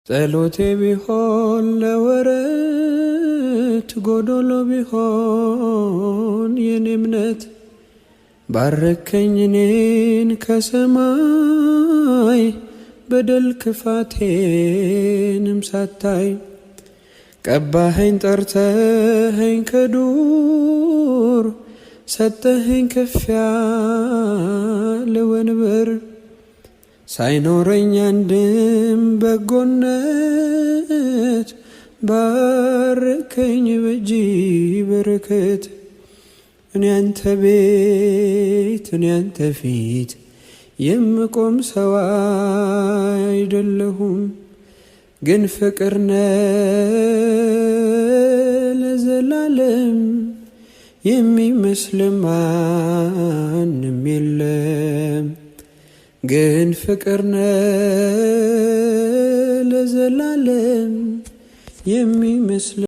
ጸሎቴ ቢሆን ለወረት ጎዶሎ ቢሆን የኔ እምነት ባረከኝ እኔን ከሰማይ በደል ክፋቴንም ሳታይ ቀባኸኝ ጠርተኸኝ ከዱር ሰጠኸኝ ከፍ ያለ ወንበር ሳይኖረኝ አንድም በጎነት ባረከኝ በእጅ በረከት። እኔ አንተ ቤት እኔ አንተ ፊት የምቆም ሰው አይደለሁም፣ ግን ፍቅር ለዘላለም የሚመስል ማንም የለም። ግን ፍቅር ለዘላለም የሚመስል